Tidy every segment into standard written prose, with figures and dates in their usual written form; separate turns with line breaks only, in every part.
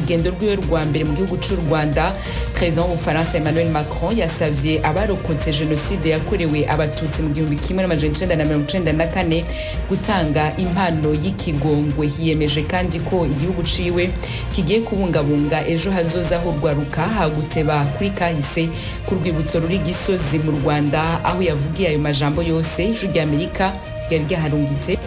rugendo rw'iwe rwa mbere mu gihugu cy'u Rwanda President w'Ubufaransa Emmanuel Macron yasavye abarokotse jenoside yakorewe abatutsi mu 1994 gutanga impano y'ikigongwe. Yiyemeje kandi ko igihugu ciwe kigiye kubungabunga ejo hazoza ho rwaruka haguteba kuri kahise ku rwibutso ruri Gisozi mu Rwanda, aho yavugiye ayo majambo yose ijwi ry'Amerika ryari ryaharungitse.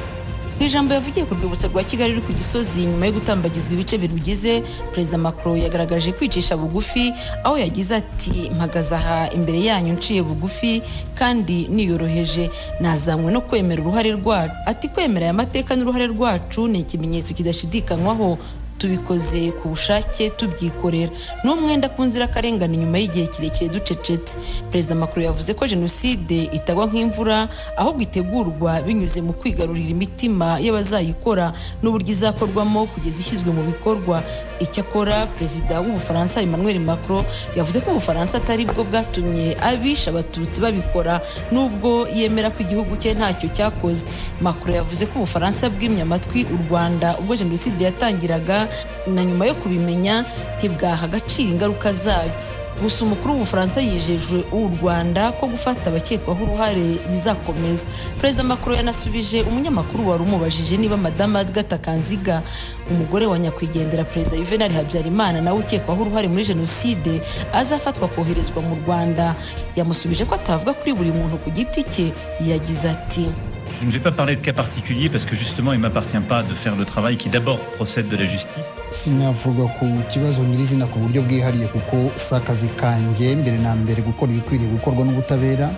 Ijambo yavugiye ku rwibutso rwa Kigali ruri ku Gisozi nyuma yo gutambagizwa ibice birugize, Perezida Macron yagaragaje kwicisha bugufi, aho yagize ati mpagaze aha imbere yanyu nciye bugufi kandi niyoroheje, nazanywe no kwemera uruhare rwacu. Ati kwemera aya mateka n'uruhare rwacu ni ikimenyetso kidashidikanywaho, tubikoze ku bushake tubyikorera, n'umwenda ku nzirakarengane nyuma y'igihe kirekire ducecetse. Perezida Macron yavuze ko jenoside itagwa nk'imvura, ahubwo itegurwa binyuze mu kwigarurira imitima y'abazayikora n'uburyo izakorwamo kugeza ishyizwe mu bikorwa. Icyakora Perezida w'Ubufaransa Emmanuel Macron yavuze ko Ubufaransa atari bwo bwatumye abisha abatutsi babikora, nubwo yemera ko igihugu cye ntacyo cyakoze. Macron yavuze ko Ubufaransa bwimye amatwi u Rwanda ubwo jenoside yatangiraga, na nyuma yo kubimenya ntibwaha agaciro ingaruka zayo. Gusa umukuru w'Ubufaransa yijejwe u Rwanda ko gufata abakekwaho uruhare bizakomeza. Perezida Macron yanasubije umunyamakuru wari umubajije niba Madame Agatha Kanziga, umugore wa nyakwigendera Perezida Juvenal Habyarimana nawe ukekwaho uruhare muri jenoside, azafatwa koherezwa mu Rwanda. Yamusubije ko atavuga kuri buri muntu ku giti cye. Yagize ati
je ne vais pas parler de cas particuliers parce que justement il ne m'appartient pas de faire le travail qui d'abord procède de la justice.
Sinavuga ku kibazo nyirizina ku buryo bwihariye kuko sakazi kanjye mbere na mbere gukora ibikwiriye gukorwa n'ubutabera,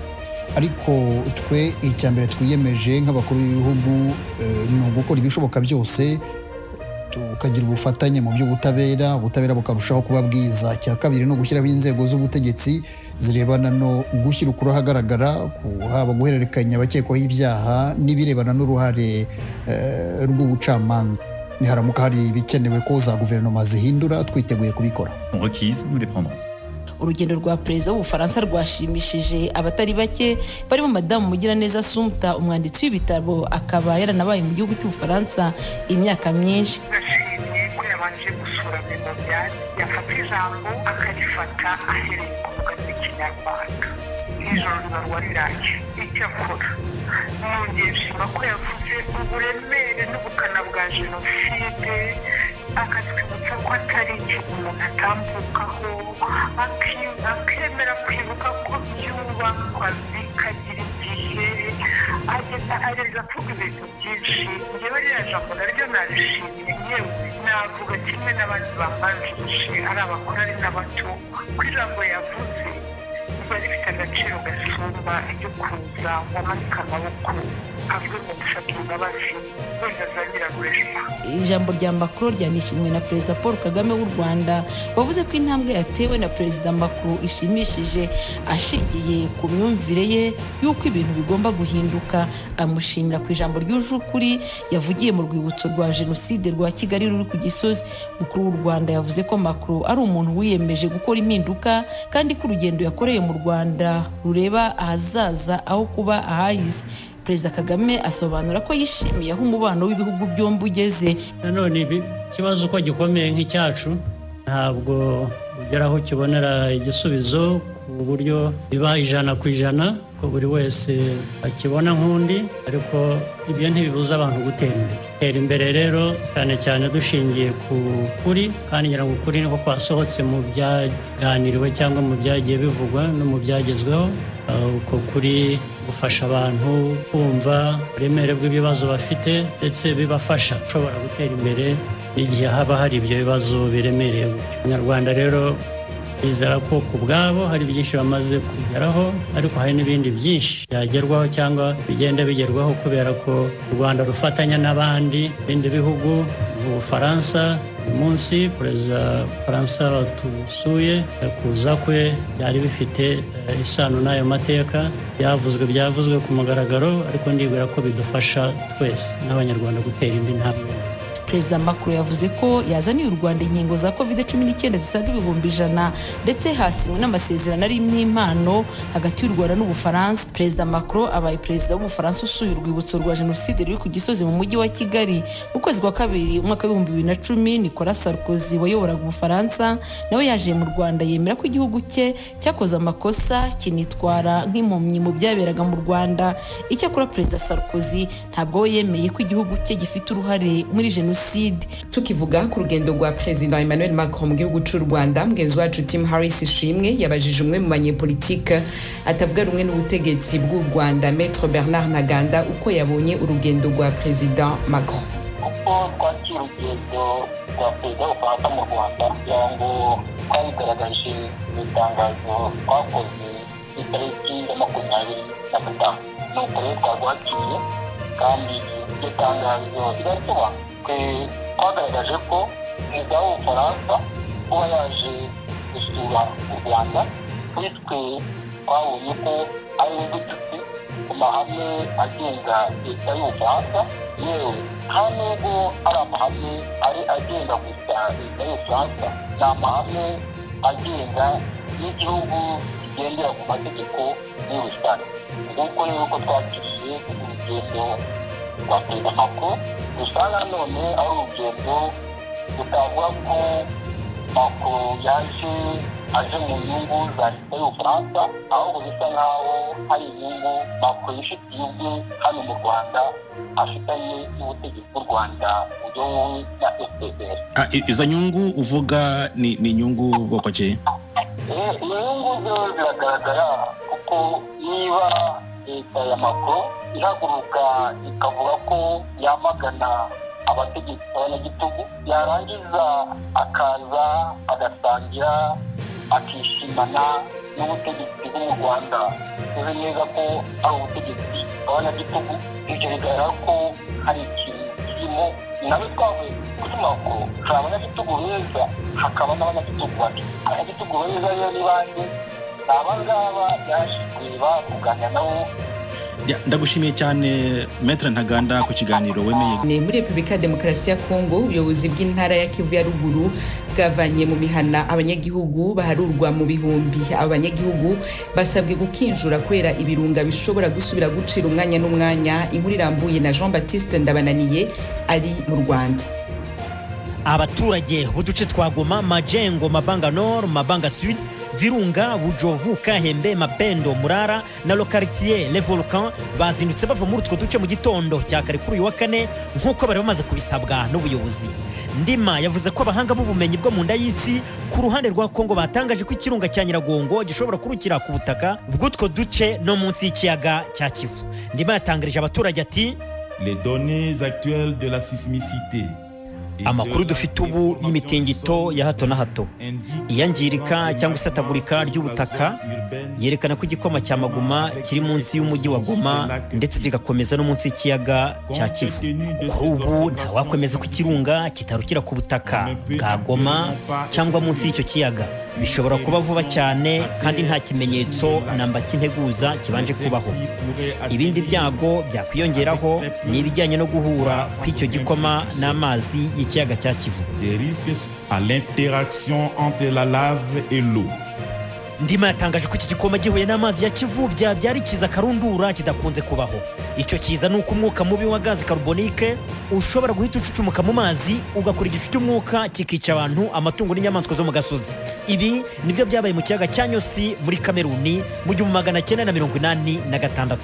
ariko twe icyambere twiyemeje nk'abakuru b'ibihugu ni ugukora ibishoboka byose tukagira ubufatanye mu by'ubutabera, ubutabera bukarushaho kuba bwiza. Cya kabiri no gushyiraho inzego z'ubutegetsi zirebana no gushyira ukuri ahagaragara, haba guhererekanya abakekwaho ibyaha n'ibirebana n'uruhare rw'ubucamanza. Niharamuka hari ibikenewe ko za guverinoma zihindura, twiteguye kubikora.
Urugendo rwa Perezida w'Ubufaransa rwashimishije abatari bake, barimo Madamu Mugiraneza Assumpta, umwanditsi w'ibitabo, akaba yaranabaye mu gihugu cy'Ubufaransa imyaka myinshi.
Ko yabanje gusura Memorial, yafata ijambo akarifata ahereye ku mugani w'Ikinyarwanda. Ijoro ribarwa riraje. Icyo akora nongeye nshima ko yavuze uburemere n'ubukana bwa jenoside, akatwibutsa ko atari ikintu umuntu atambukaho, akemera kwibuka ko byubakwa bikagira igihe. Ageza kuvuga ibintu byinshi. Njyewe ririya jambo naryo narishimiye, yewe navuga kimwe n'abandi bambanjirije, ari abakuru ari n'abato, ko ijambo yavuze ryari rifite agaciro gasumba iryo kuza ngo amanike amaboko avuge ngo ndashaka imbabazi wenda azanyiragurishwa.
Ijambo rya Macron ryanishimwe na Perezida Paul Kagame w'u Rwanda, wavuze ko intambwe yatewe na Perezida Macron ishimishije, ashingiye ku myumvire ye y'uko ibintu bigomba guhinduka. Amushimira ku ijambo ryuje ukuri yavugiye mu rwibutso rwa jenoside rwa Kigali ruri ku Gisozi. Umukuru w'u Rwanda yavuze ko Macron ari umuntu wiyemeje gukora impinduka, kandi ko urugendo yakoreye mu Rwanda rureba ahazaza aho kuba ahahise. Perezida Kagame asobanura ko yishimiye aho umubano w'ibihugu byombi ugeze.
Nanone ikibazo uko gikomeye nk'icyacu ntabwo ugeraho kibonera igisubizo ku buryo biba 100% ko buri wese akibona nk'undi, ariko ibyo ntibibuza abantu gutera imbere. Rero cyane cyane dushingiye ku kuri, kandi ngira ngo ukuri niko kwasohotse mu byaganiriwe cyangwa mu byagiye bivugwa no mu byagezweho. Uko kuri gufasha abantu kumva uburemere bw'ibibazo bafite, ndetse bibafasha ushobora gutera imbere igihe haba hari ibyo bibazo biremereye. Abanyarwanda rero bizera ko ku bwabo hari byinshi bamaze kugeraho, ariko hari n'ibindi byinshi byagerwaho cyangwa bigenda bigerwaho kubera ko u Rwanda rufatanya n'abandi bindi bihugu. Mu Bufaransa uyu munsi Perezida w'Ubufaransa watusuye, kuza kwe byari bifite isano n'ayo mateka, byavuzwe ku mugaragaro, ariko ndibwira ko bidufasha twese n'Abanyarwanda gutera indi ntambwe.
Perezida Macron yavuze ko yazaniye u Rwanda inkingo za COVID-19 zisaga 100,000 ndetse hasinywe n'amasezerano arimo impano hagati y'u Rwanda n'Ubufaransa. Perezida Macron abaye perezida w'Ubufaransa usuye urwibutso rwa Jenoside ruri ku Gisozi mu mujyi wa Kigali. Mu kwezi kwa kabiri umwaka wa 2010 Nicolas Sarkozy wayoboraga Ubufaransa nawe yaje mu Rwanda yemera ko igihugu cye cyakoze amakosa kinitwara nk'impumyi mu byaberaga mu Rwanda. Icyakora Perezida Sarkozy ntabwo yemeye ko igihugu cye gifite uruhare muri Jenoside.
Tukivuga ku rugendo rwa Perezida Emmanuel Macron mu gihugu cy'u Rwanda, mugenzi wacu Tim Harris Ishimwe yabajije umwe mu banyepolitike atavuga rumwe n'ubutegetsi bw'u Rwanda Maître Bernard Ntaganda uko yabonye urugendo rwa Perezida Macron.
Uko twakira urugendo rwa Perezida w'Ubufaransa mu Rwanda kugira ngo twabigaragaje mu itangazo twakoze itariki ya 25 nuko rero twagwakiriye kandi iryo tangazo rirasobanutse. Twagaragaje ko Perezida w'Ubufaransa kuba yaje gusura u Rwanda kuri twe twabonye ko ari inzitizi ku mahame agenga leta y'Ubufaransa, yewe nta nubwo ari amahame ari agenga gusa leta y'Ubufaransa, ni amahame agenga n'igihugu kigendera ku mategeko muri rusange. Nguko rero ko twakiriye urugendo rwa Perezida Macron, gusa nanone ari urugendo tutavuga ko Macron aje mu nyungu za leta y'Ubufaransa, ahubwo bisa nkaho hari inyungu Macron yifitiye ubwe hano mu Rwanda afitanye n'ubutegetsi bw'u Rwanda buyobowe na FPR.
Izo nyungu uvuga ni inyungu bwoko ki?
Inyungu zo ziragaragara kuko niba leta ya Macron ihaguruka ikavuga ko yamagana abategetsi b'abanyagitugu, yarangiza akaza agasangira akishimana n'ubutegetsi bwo mu Rwanda, tuzi neza ko ari ubutegetsi bw'abanyagitugu, ibyo bigaragara ko hari ikintu kirimo. Nawe twavuye kuri Macron hari abanyagitugu beza hakaba n'abanyagitugu babi. Abanyagitugu beza rero ni bande? Ni abangaba yaje kureba kuganira nabo.
Ndagushimiye cyane Maître Ntaganda ku kiganiro wemeye.
Ni muri Repubulika ya Demokarasi ya Kongo, ubuyobozi bw'intara ya Kivu ya ruguru bwavanye mu mihana abanyagihugu baharurwa mu bihumbi. Abanyagihugu basabwe gukinjura kwera ibirunga bishobora gusubira gucira umwanya n'umwanya. Inkuru irambuye na Jean Baptiste Ndabananiye ari mu Rwanda.
Abaturage b'uduce twa Goma, Majengo, Mabanga Nord, Mabanga Sud, Virunga, Bujovu, Kahembe, Mapendo, Murara na Lokaritiye Le Volcan bazindutse bava muri utwo duce mu gitondo cya kare kuri uyu wa kane nk'uko bari bamaze kubisabwa n'ubuyobozi. Ndima yavuze ko abahanga b'ubumenyi bwo mu nda y'isi ku ruhande rwa Kongo batangaje ko ikirunga cya Nyiragongo gishobora kurukira ku butaka bw'utwo duce no munsi y'ikiyaga cya Kivu. Ndima yatangarije abaturage ati
les données actuelles de la sismicité,
amakuru dufite ubu y'imitingito ya hato na hato, iyangirika cyangwa isatagurika ry'ubutaka yerekana ko igikoma cya Maguma kiri munsi y'umujyi wa Goma ndetse kigakomeza no munsi y'ikiyaga cya Kivu. Kuri ubu ntawakwemeza ko ikirunga kitarukira ku butaka bwa Goma cyangwa munsi y'icyo kiyaga. Bishobora kuba vuba cyane kandi nta kimenyetso namba cy'integuza kibanje kubaho. Ibindi byago byakwiyongeraho ni ibijyanye no guhura kw'icyo gikoma n'amazi y'ikiyaga cya Kivu.
Des risques à l'interaction entre la lave et l'eau.
Ndima yatangaje ko iki gikoma gihuye n'amazi ya Kivu byari kiza karundura kidakunze kubaho. Icyo kiza nuko umwuka mubi wa gazi carbonique ushobora guhita ucucumuka mu mazi ugakora igicu cy'umwuka kikica abantu, amatungo n'inyamaswa zo mu gasozi. Ibi nibyo byabaye mu kiyaga cya Nyosi muri Kameruni mu 1986.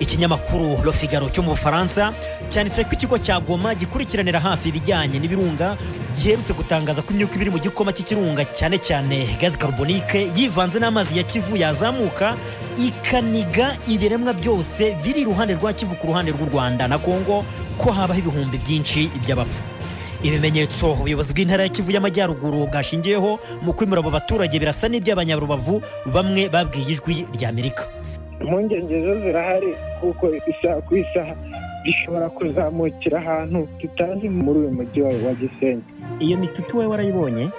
Ikinyamakuru Le Figaro cyo mu Bufaransa cyanditse ko ikigo cya Goma gikurikiranira hafi ibijyanye n'ibirunga giherutse gutangaza ko imyuka ibiri mu gikoma cy'ikirunga cyane cyane gazi carbonique yivanze n'amazi ya Kivu yazamuka ikaniga ibiremwa byose biri iruhande rwa Kivu ku ruhande rw'u Rwanda na Kongo, ko habaho ibihumbi byinshi by'abapfu. Ibimenyetso ubuyobozi bw'intara ya Kivu y'Amajyaruguru bwashingiyeho mu kwimura abo baturage birasa n'iby'abanyarubavu bamwe babwiye ijwi rya Amerika.
Impungenge zo zirahari kuko isaha ku isaha bishobora kuzamukira ahantu tutazi muri uyu mujyi wa Gisenyi.
Iyo mitutu we warayibonye?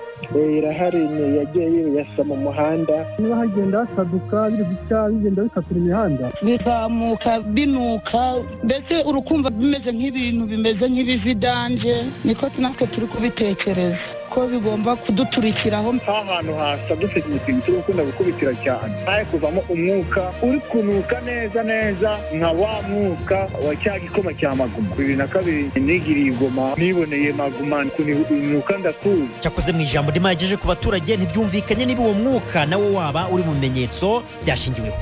irahari yagiye yibiyasa mu muhanda niba hagenda hasaduka biri gucya bigenda bikatira imihanda
bizamuka binuka mbese urukumva bimeze nk'ibintu bimeze nk'ibividanje niko natwe turi kubitekereza ko bigomba kuduturikiraho
ahantu hasadutse ikintu turi gukunda gukubitira cyane haye kuvamo umwuka uri kunuka neza nka wa mwuka wa cya gikoma cya maguma 2002 nigiriye igoma niboneye maguma kunuka ndakuzi
cyakoze mu ijambo ndima yageje ku baturage ntibyumvikanye niba uwo mwuka nawo waba uri mu bimenyetso byashingiweho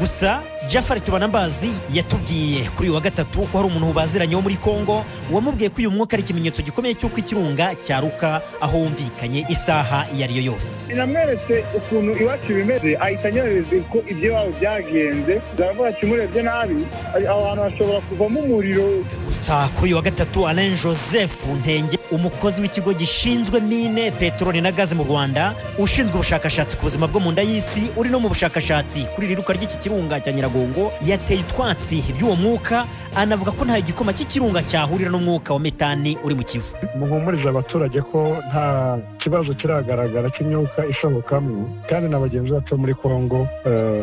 gusa Jafari Tubanambazi yatubwiye kuri uyu wa gatatu ko hari umuntu baziranye wo muri Kongo wamubwiye ko uyu mwuka ari ikimenyetso gikomeye cy'uko ikirunga cyaruka aho wumvikanye isaha iyo ari yo yose.
Namweretse ukuntu iwacu bimeze ahita anyohereza ko ibyo wabo byagenze zaravuga kimurebye nabi aho hantu hashobora kuvamo umuriro.
Gusa kuri uyu wa gatatu Alain Joseph Ntenge umukozi w'ikigo gishinzwe mine peteroli na gaze mu Rwanda ushinzwe ubushakashatsi ku buzima bwo mu nda y'isi uri no mu bushakashatsi kuri riruka ry'iki kirunga cya Nyiragongo yateye utwatsi iby'uwo mwuka anavuga ko nta igikoma cy'ikirunga cyahurira n'umwuka wa metani uri mu Kivu.
Muhumuriza abaturage ko nta kibazo kiragaragara cy'imyuka ishobokamo kandi na bagenzi bacu muri Kongo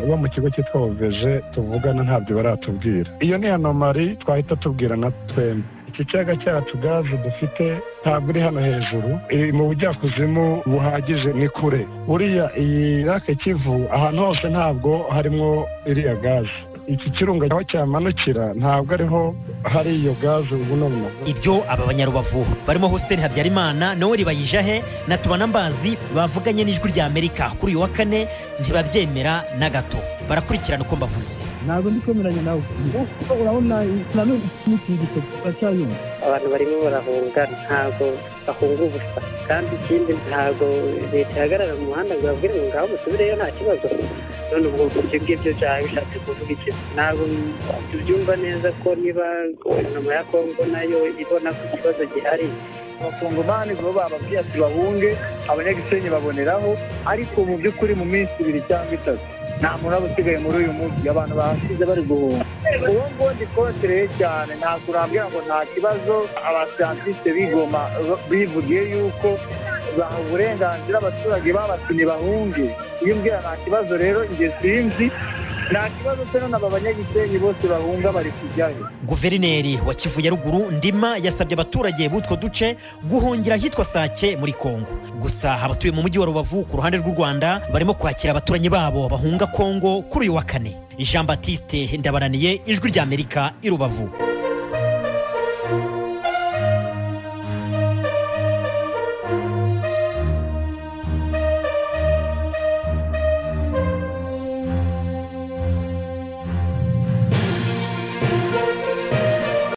bo mu kigo cyitwa OVG tuvugana ntabyo baratubwira. Iyo ni anomali twahita tubwira na twembi. Iki cyaga cyacu gaze dufite ntabwo iri hano hejuru iri mu bujyakuzimu buhagije ni kure. Uriya iyi rake Kivu ahantu hose ntabwo harimo iriya gaze. Iki kirunga aho cyamanukira ntabwo ariho hari iyo gaze ubu none.
Ibyo aba banyarubavu barimo Hussein Habyarimana Noel Bayijahe na Tubanambazi bavuganye n'ijwi rya Amerika kuri uyu wa kane ntibabyemera na gato. Barakurikirana uko mbavuze.
Ntabwo ndikomeranya nawe. Urabona nano n'iki gito cyayumva.
Abantu barimo barahunga ntabwo bahunga ubusa kandi ikindi ntabwo leta ihagarara mu muhanda ngo babwire ngo ngaho musubireyo nta kibazo. None ubwo buryo bw'ibyo byaha bishatse kuvuga iki? Ntabwo tubyumva neza ko niba guverinoma ya Kongo nayo ibona ko ikibazo gihari.
Abakongomani bo bababwiye ati bahunge abanyagisenyi baboneraho ariko mu by'ukuri mu minsi 2 cyangwa 3 nta muntu usigaye muri uyu munsi abantu bahasize bari guhunga. Uwo ngo ndikotereye cyane ntabwo urambwira ngo nta kibazo abascientiste bigoma bivugiye yuko baha uburenganzira abaturage babatumye bahunge. Iyo mbwira nta kibazo rero nge sinzi nta kibazo se none aba banyagisenyi bose bahunga bari kujyayo.
Guverineri wa Kivu ya Ruguru Ndima yasabye abaturage b'utwo duce guhungira ahitwa Sake muri Kongo. Gusa abatuye mu mujyi wa Rubavu ku ruhande rw'u Rwanda barimo kwakira abaturanyi babo bahunga Kongo kuri uyu wa kane. Jean Baptiste Ndabaraniye ijwi rya Amerika i Rubavu.